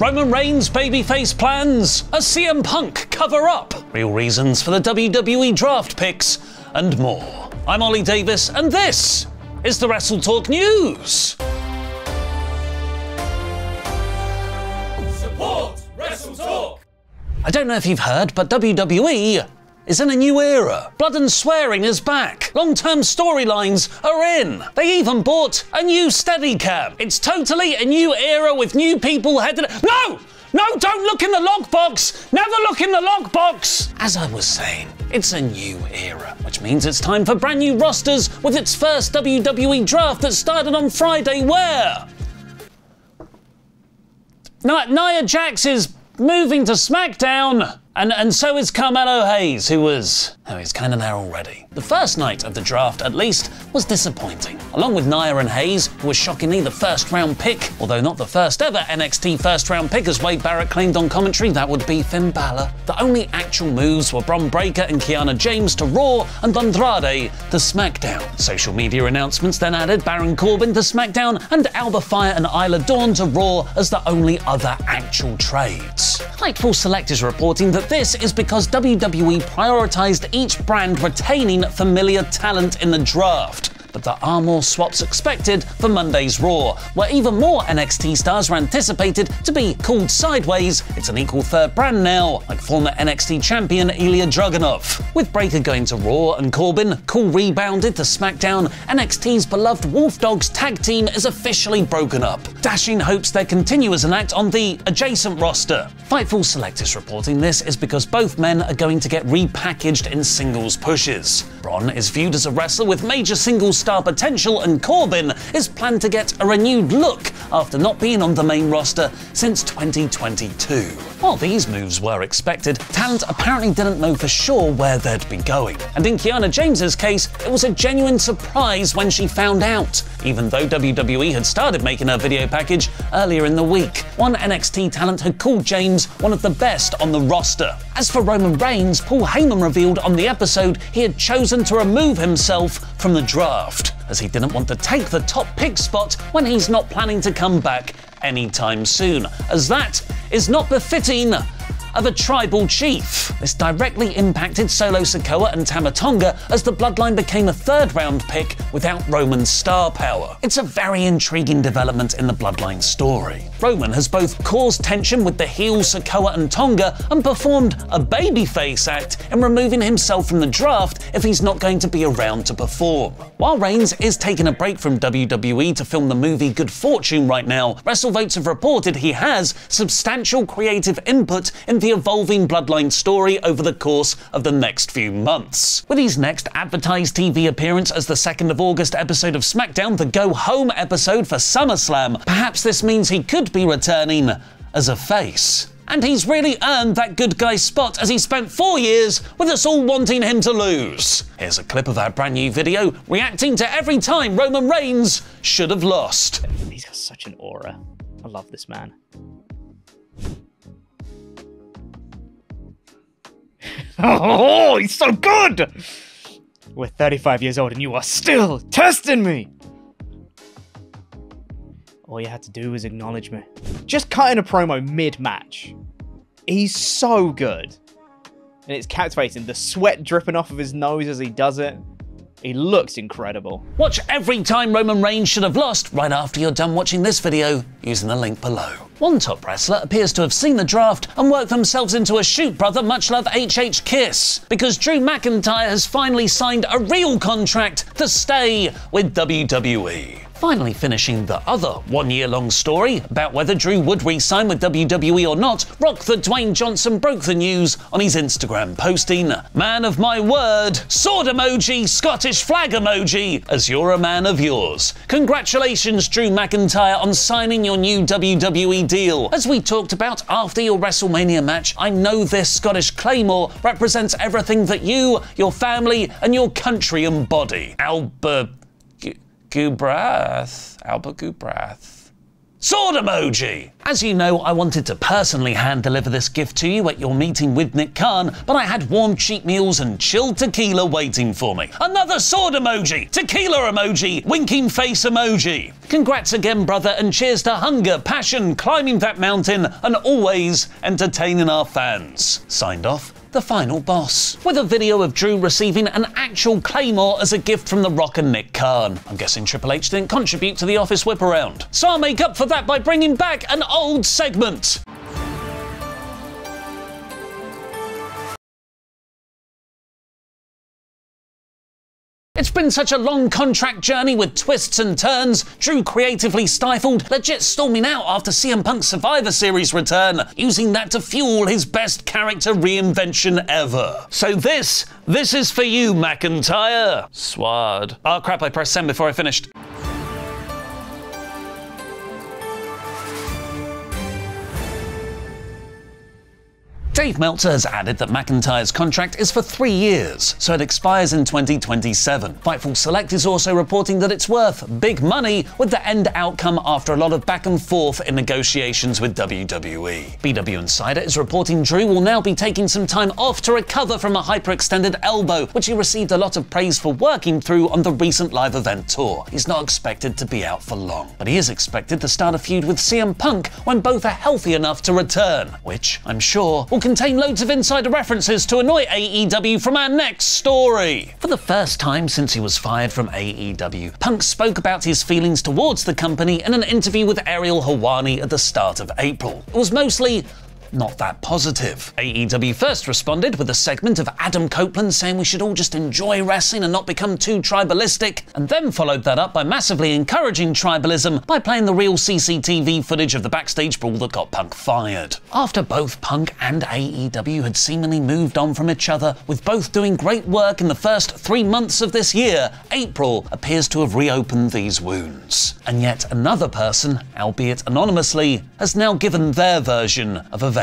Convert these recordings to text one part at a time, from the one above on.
Roman Reigns babyface plans, a CM Punk cover-up, real reasons for the WWE Draft picks, and more. I'm Ollie Davis, and this is the WrestleTalk News. Support WrestleTalk! I don't know if you've heard, but WWE is in a new era. Blood and swearing is back. Long-term storylines are in. They even bought a new Steadicam. It's totally a new era with new people headed... No! No, don't look in the lockbox! Never look in the lockbox! As I was saying, it's a new era, which means it's time for brand new rosters with its first WWE Draft that started on Friday where... Nia Jax is moving to SmackDown, and so is Carmelo Hayes, he's kind of there already. The first night of the draft, at least, was disappointing. Along with Nia and Hayes, who was shockingly the first-round pick, although not the first ever NXT first-round pick, as Wade Barrett claimed on commentary, that would be Finn Balor. The only actual moves were Bron Breakker and Kiana James to Raw and Andrade to SmackDown. Social media announcements then added Baron Corbin to SmackDown and Alba Fire and Isla Dawn to Raw as the only other actual trades. Fightful Select is reporting that this is because WWE prioritized each brand retaining familiar talent in the draft. But there are more swaps expected for Monday's Raw, where even more NXT stars are anticipated to be called sideways. It's an equal third brand now, like former NXT champion Ilya Dragunov. With Breakker going to Raw and Corbin cool rebounded to SmackDown, NXT's beloved Wolf Dogs tag team is officially broken up. Dashing hopes they continue as an act on the adjacent roster. Fightful Select is reporting this is because both men are going to get repackaged in singles pushes. Bron is viewed as a wrestler with major singles star potential, and Corbin is planned to get a renewed look after not being on the main roster since 2022. While these moves were expected, talent apparently didn't know for sure where they'd be going. And in Kiana James's case, it was a genuine surprise when she found out, even though WWE had started making her video package earlier in the week. One NXT talent had called James one of the best on the roster. As for Roman Reigns, Paul Heyman revealed on the episode he had chosen to remove himself from the draft, as he didn't want to take the top pick spot when he's not planning to come back anytime soon, as that is not befitting of a tribal chief. This directly impacted Solo Sikoa and Tama Tonga as the bloodline became a third-round pick without Roman's star power. It's a very intriguing development in the bloodline story. Roman has both caused tension with the heels Sikoa and Tonga and performed a babyface act in removing himself from the draft if he's not going to be around to perform. While Reigns is taking a break from WWE to film the movie Good Fortune right now, WrestleVotes have reported he has substantial creative input in the evolving bloodline story over the course of the next few months. With his next advertised TV appearance as the 2nd of August episode of SmackDown, the Go Home episode for SummerSlam, perhaps this means he could be returning as a face. And he's really earned that good guy spot, as he spent 4 years with us all wanting him to lose. Here's a clip of our brand new video reacting to every time Roman Reigns should have lost. He's got such an aura. I love this man. Oh, he's so good! We're 35 years old and you are still testing me! All you had to do was acknowledge me. Just cutting a promo mid-match. He's so good. And it's captivating. The sweat dripping off of his nose as he does it. He looks incredible. Watch every time Roman Reigns should have lost right after you're done watching this video using the link below. One top wrestler appears to have seen the draft and worked themselves into a shoot brother much love HH Kiss, because Drew McIntyre has finally signed a real contract to stay with WWE. Finally finishing the other one-year-long story about whether Drew would re-sign with WWE or not, Rock the Dwayne Johnson broke the news on his Instagram, posting, "Man of my word, sword emoji, Scottish flag emoji, as you're a man of yours. Congratulations, Drew McIntyre, on signing your new WWE deal. As we talked about after your WrestleMania match, I know this Scottish Claymore represents everything that you, your family, and your country embody. Albert Gubrath. Sword emoji! As you know, I wanted to personally hand deliver this gift to you at your meeting with Nick Khan, but I had warm cheap meals and chilled tequila waiting for me. Another sword emoji! Tequila emoji! Winking face emoji! Congrats again, brother, and cheers to hunger, passion, climbing that mountain, and always entertaining our fans. Signed off, the final boss. With a video of Drew receiving an actual claymore as a gift from The Rock and Nick Khan. I'm guessing Triple H didn't contribute to the office whip around. So I'll make up for that by bringing back an old segment. It's been such a long contract journey with twists and turns, Drew creatively stifled, legit storming out after CM Punk's Survivor Series return, using that to fuel his best character reinvention ever. So this is for you, McIntyre. Swad. Oh crap, I pressed send before I finished. Dave Meltzer has added that McIntyre's contract is for 3 years, so it expires in 2027. Fightful Select is also reporting that it's worth big money, with the end outcome after a lot of back and forth in negotiations with WWE. BW Insider is reporting Drew will now be taking some time off to recover from a hyperextended elbow, which he received a lot of praise for working through on the recent live event tour. He's not expected to be out for long, but he is expected to start a feud with CM Punk when both are healthy enough to return, which I'm sure will contain loads of insider references to annoy AEW from our next story. For the first time since he was fired from AEW, Punk spoke about his feelings towards the company in an interview with Ariel Helwani at the start of April. It was mostly not that positive. AEW first responded with a segment of Adam Copeland saying we should all just enjoy wrestling and not become too tribalistic, and then followed that up by massively encouraging tribalism by playing the real CCTV footage of the backstage brawl that got Punk fired. After both Punk and AEW had seemingly moved on from each other, with both doing great work in the first 3 months of this year, April appears to have reopened these wounds. And yet another person, albeit anonymously, has now given their version of events.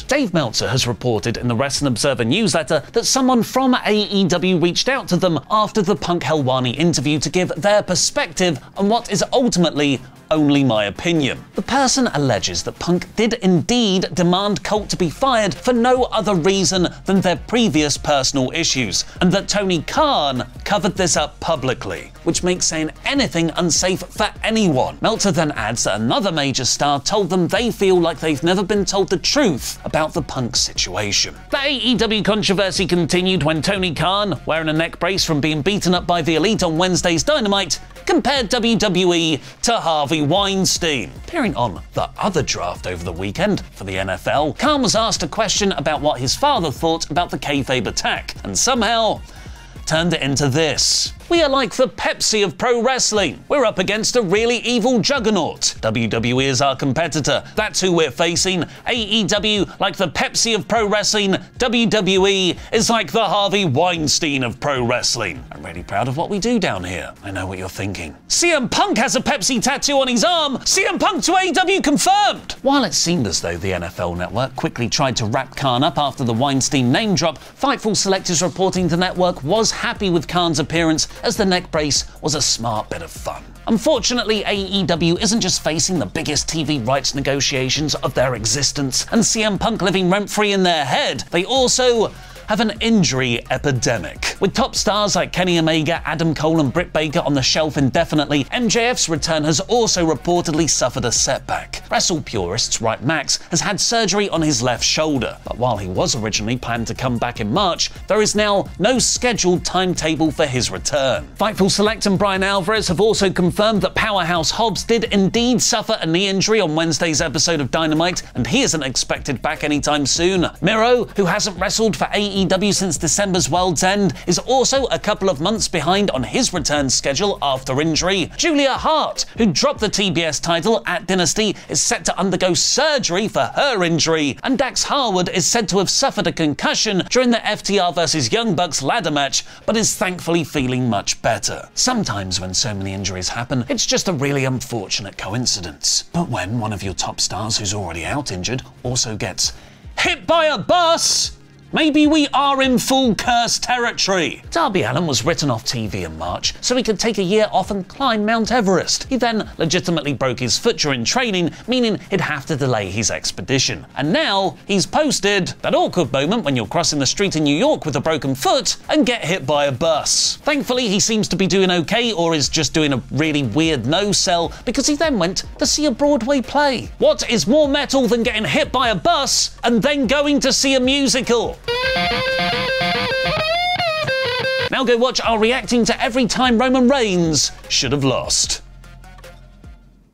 Dave Meltzer has reported in the Wrestling Observer newsletter that someone from AEW reached out to them after the Punk Helwani interview to give their perspective on what is ultimately only my opinion. The person alleges that Punk did indeed demand Colt to be fired for no other reason than their previous personal issues, and that Tony Khan covered this up publicly, which makes saying anything unsafe for anyone. Meltzer then adds that another major star told them they feel like they've never been told the truth about the Punk situation. The AEW controversy continued when Tony Khan, wearing a neck brace from being beaten up by the Elite on Wednesday's Dynamite, compared WWE to Harvey Weinstein. Appearing on the other draft over the weekend for the NFL, Khan was asked a question about what his father thought about the kayfabe attack, and somehow turned it into this. We are like the Pepsi of pro wrestling. We're up against a really evil juggernaut. WWE is our competitor. That's who we're facing. AEW like the Pepsi of pro wrestling. WWE is like the Harvey Weinstein of pro wrestling. I'm really proud of what we do down here. I know what you're thinking. CM Punk has a Pepsi tattoo on his arm. CM Punk to AEW confirmed. While it seemed as though the NFL Network quickly tried to wrap Khan up after the Weinstein name drop, Fightful Select is reporting the network was happy with Khan's appearance, as the neck brace was a smart bit of fun. Unfortunately, AEW isn't just facing the biggest TV rights negotiations of their existence and CM Punk living rent-free in their head, they also have an injury epidemic. With top stars like Kenny Omega, Adam Cole and Britt Baker on the shelf indefinitely, MJF's return has also reportedly suffered a setback. Wrestle purists write Max has had surgery on his left shoulder, but while he was originally planned to come back in March, there is now no scheduled timetable for his return. Fightful Select and Brian Alvarez have also confirmed that Powerhouse Hobbs did indeed suffer a knee injury on Wednesday's episode of Dynamite, and he isn't expected back anytime soon. Miro, who hasn't wrestled for AEW since December's World's End, is also a couple of months behind on his return schedule after injury. Julia Hart, who dropped the TBS title at Dynasty, is set to undergo surgery for her injury, and Dax Harwood is said to have suffered a concussion during the FTR vs Young Bucks ladder match, but is thankfully feeling much better. Sometimes when so many injuries happen, it's just a really unfortunate coincidence. But when one of your top stars who's already out injured also gets hit by a bus, Maybe we are in full curse territory. Darby Allin was written off TV in March so he could take a year off and climb Mount Everest. He then legitimately broke his foot during training, meaning he'd have to delay his expedition. And now he's posted that awkward moment when you're crossing the street in New York with a broken foot and get hit by a bus. Thankfully, he seems to be doing okay, or is just doing a really weird no-sell, because he then went to see a Broadway play. What is more metal than getting hit by a bus and then going to see a musical? Now go watch our reacting to every time Roman Reigns should have lost.